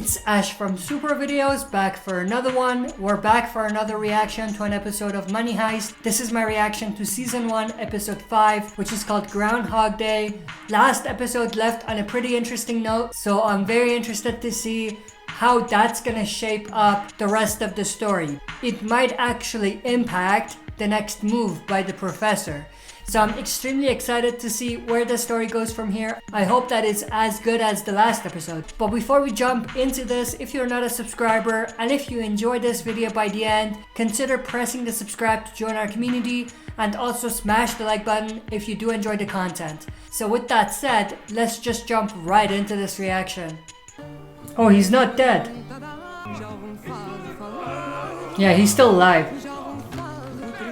It's Ash from Super Videos, back for another one. We're back for another reaction to an episode of Money Heist. This is my reaction to Season 1, Episode 5, which is called Groundhog Day. Last episode left on a pretty interesting note, so I'm very interested to see how that's gonna shape up the rest of the story. It might actually impact the next move by the professor. So I'm extremely excited to see where the story goes from here. I hope that it's as good as the last episode. But before we jump into this, if you're not a subscriber and if you enjoyed this video by the end, consider pressing the subscribe to join our community and also smash the like button if you do enjoy the content. So with that said, let's just jump right into this reaction. Oh, he's not dead. Yeah, he's still alive.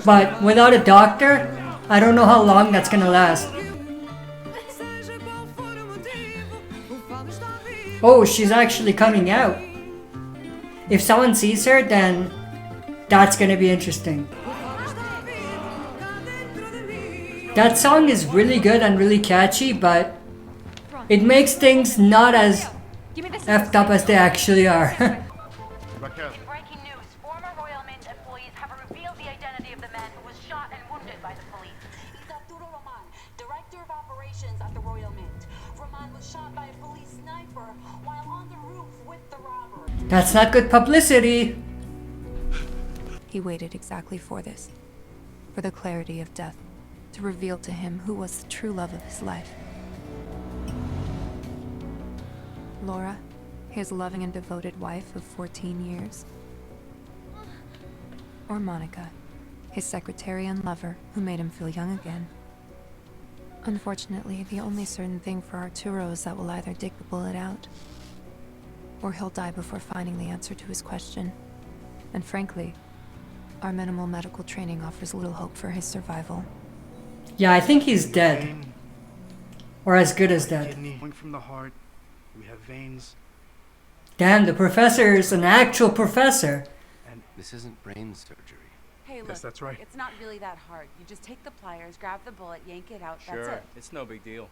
But without a doctor, I don't know how long that's gonna last. Oh, she's actually coming out. If someone sees her, then that's gonna be interesting. That song is really good and really catchy, but it makes things not as effed up as they actually are. At the Royal Mint. Roman was shot by a police sniper while on the roof with the robber. That's not good publicity. He waited exactly for this, for the clarity of death, to reveal to him who was the true love of his life. Laura, his loving and devoted wife of 14 years. Or Monica, his secretary and lover who made him feel young again. Unfortunately, the only certain thing for Arturo is that we'll either dig the bullet out, or he'll die before finding the answer to his question. And frankly, our minimal medical training offers little hope for his survival. Yeah, I think he's dead. Or as good as dead. Kidney going from the heart. We have veins. Damn, the professor is an actual professor. And this isn't brain surgery. Hey, look, yes, that's right. It's not really that hard. You just take the pliers, grab the bullet, yank it out, Sure, that's it. it's no big deal.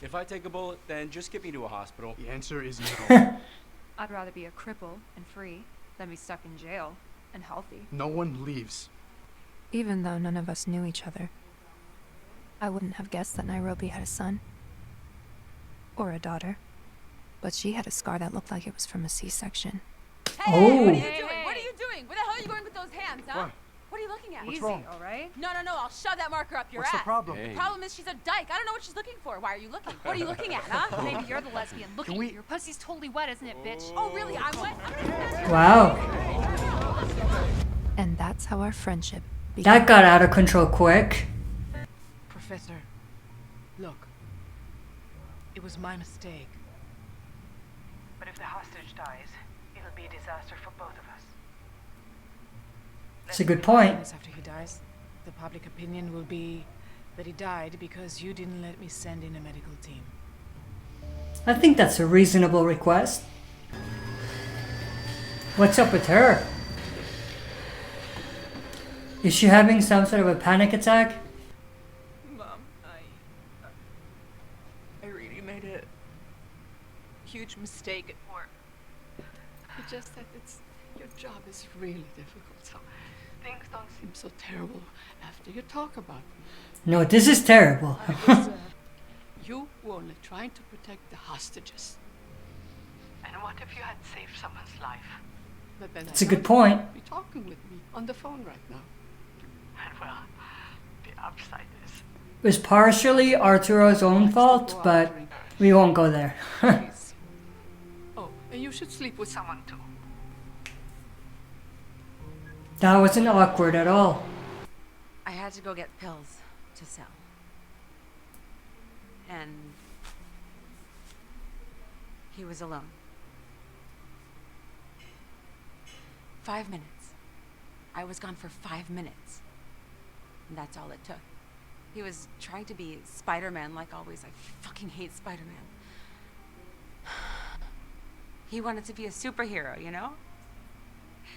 If I take a bullet, then just get me to a hospital. The answer is no. I'd rather be a cripple and free than be stuck in jail and healthy. No one leaves. Even though none of us knew each other, I wouldn't have guessed that Nairobi had a son. Or a daughter. But she had a scar that looked like it was from a C-section. Hey, Oh. what are you doing? What are you doing? Where the hell are you going with those hands, huh? What? What are you looking at? What's Easy, wrong? all right? No, I'll shove that marker up your What's ass. the problem? Hey. The problem is she's a dyke. I don't know what she's looking for. Why are you looking? What are you looking at, huh? Maybe you're the lesbian. Look Can at we- you. Your pussy's totally wet, isn't it, bitch? Oh, really? I'm wet? I'm gonna Wow. And that's how our friendship began. That got out of control quick. Professor, look. It was my mistake. But if the hostage dies, it'll be a disaster for both of us. That's a good point. After he dies, the public opinion will be that he died because you didn't let me send in a medical team. I think that's a reasonable request. What's up with her? Is she having some sort of a panic attack? Mom, I really made a huge mistake at work. It's just that your job is really difficult, so things don't seem so terrible after you talk about them. No, this is terrible. You were only trying to protect the hostages. And what if you had saved someone's life? But then That's a good point. Be talking with me on the phone right now. And well, the upside is It was partially Arturo's own fault, but we won't go there. please. Oh, and you should sleep with someone too. That wasn't awkward at all. I had to go get pills to sell. And he was alone. 5 minutes. I was gone for 5 minutes. And that's all it took. He was trying to be Spider-Man like always. I fucking hate Spider-Man. He wanted to be a superhero, you know?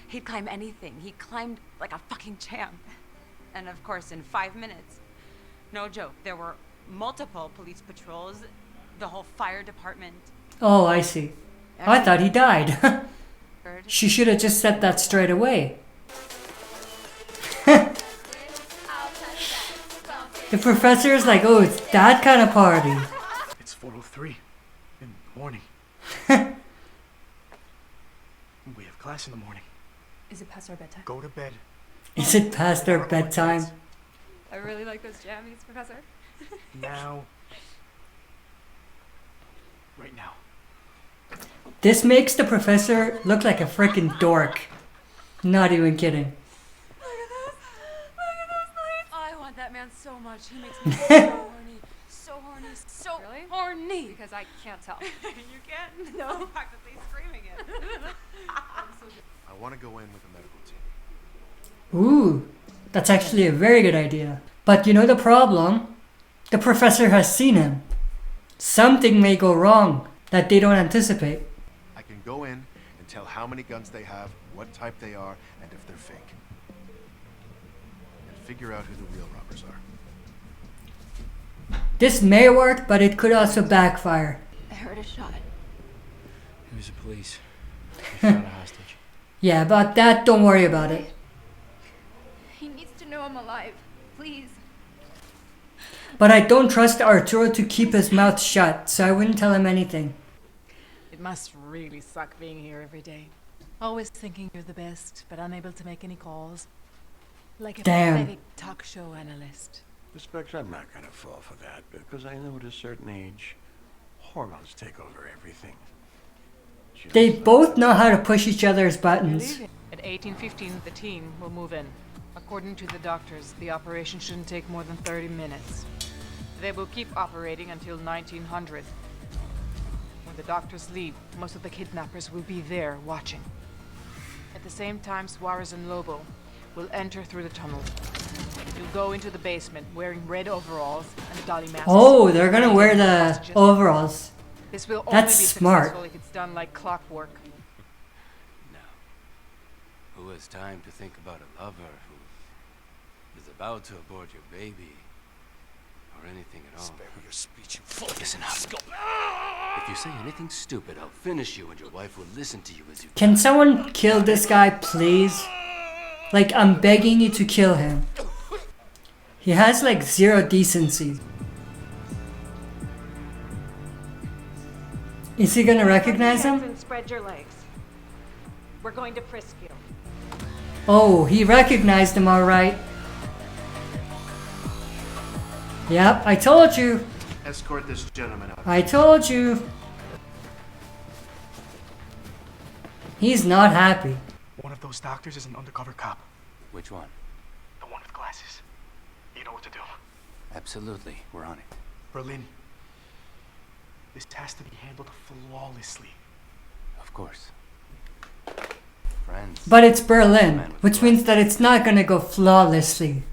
He'd climb anything. He climbed like a fucking champ. And of course, in 5 minutes, no joke, there were multiple police patrols, the whole fire department. Oh, I see. I thought he died. She should have just said that straight away. The professor is like, oh, it's that kind of party. It's 4:03 in the morning. We have class in the morning. Is it past our bedtime? Go to bed. Is it past their bedtime? I really like those jammies, Professor. Now. Right now. This makes the professor look like a freaking dork. Not even kidding. Look at those lights. I want that man so much. He makes me so horny. So horny. So Really? horny. Because I can't tell. You can't? No. I'm practically screaming it. I want to go in with the medical team. Ooh, that's actually a very good idea. But you know the problem? The professor has seen him. Something may go wrong that they don't anticipate. I can go in and tell how many guns they have, what type they are, and if they're fake. And figure out who the real robbers are. This may work, but it could also backfire. I heard a shot. It was the police. They shot a hostage. Yeah, about that, don't worry about it. He needs to know I'm alive. Please. But I don't trust Arturo to keep his mouth shut, so I wouldn't tell him anything. It must really suck being here every day. Always thinking you're the best, but unable to make any calls. Like a Damn. pathetic talk show analyst. Suspect I'm not gonna fall for that, because I know at a certain age, hormones take over everything. Just They like both know how to push each other's buttons. At 18:15, the team will move in. According to the doctors, the operation shouldn't take more than 30 minutes. They will keep operating until 1900. When the doctors leave, most of the kidnappers will be there watching. At the same time, Suarez and Lobo will enter through the tunnel. You'll go into the basement wearing red overalls and dolly masks. Oh, they're gonna wear the overalls. This will only That's be smart. successful if it's done like clockwork. Now, who has time to think about a lover who is about to abort your baby or anything at all? Spare your speech, you Listen up. If you say anything stupid, I'll finish you and your wife will listen to you as you... Can someone kill this guy, please? Like, I'm begging you to kill him. He has like zero decency. Is he gonna recognize him? Spread your legs. We're going to frisk you. Oh, he recognized him alright. Yep, I told you. Escort this gentleman out. I told you. He's not happy. One of those doctors is an undercover cop. Which one? The one with glasses. You know what to do. Absolutely, we're on it. Berlin. This has to be handled flawlessly. Of course. Friends. But it's Berlin, which means that it's not gonna go flawlessly.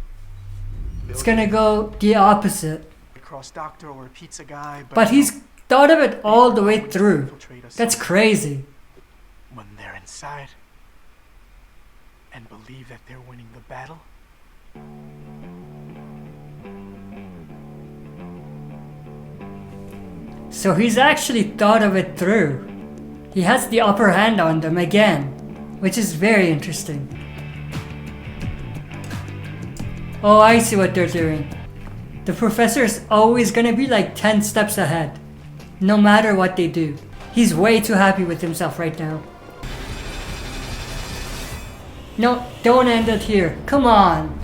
It's gonna go the opposite. Cross doctor or a pizza guy, But he's thought of it all the way through. That's crazy. When they're inside and believe that they're winning the battle, So he's actually thought of it through. He has the upper hand on them again, which is very interesting. Oh, I see what they're doing. The professor's always gonna be like 10 steps ahead, no matter what they do. He's way too happy with himself right now. No, don't end it here. Come on.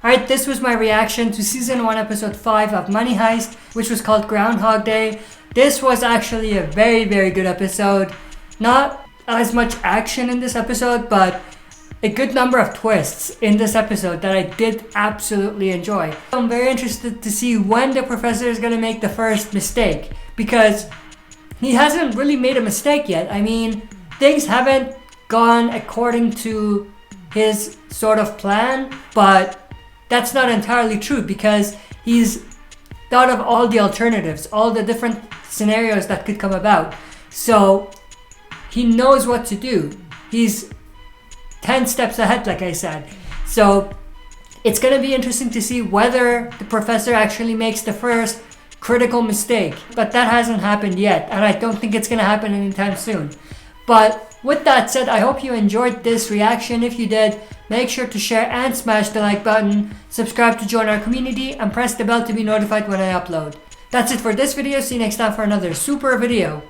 Alright, this was my reaction to Season 1, Episode 5 of Money Heist, which was called Groundhog Day. This was actually a very, very good episode. Not as much action in this episode, but a good number of twists in this episode that I did absolutely enjoy. I'm very interested to see when the professor is going to make the first mistake, because he hasn't really made a mistake yet. I mean, things haven't gone according to his sort of plan, but that's not entirely true because he's thought of all the alternatives, all the different scenarios that could come about. So he knows what to do. He's 10 steps ahead, like I said. So it's going to be interesting to see whether the professor actually makes the first critical mistake. But that hasn't happened yet, and I don't think it's gonna happen anytime soon. But with that said, I hope you enjoyed this reaction. If you did, make sure to share and smash the like button, subscribe to join our community, and press the bell to be notified when I upload. That's it for this video. See you next time for another super video.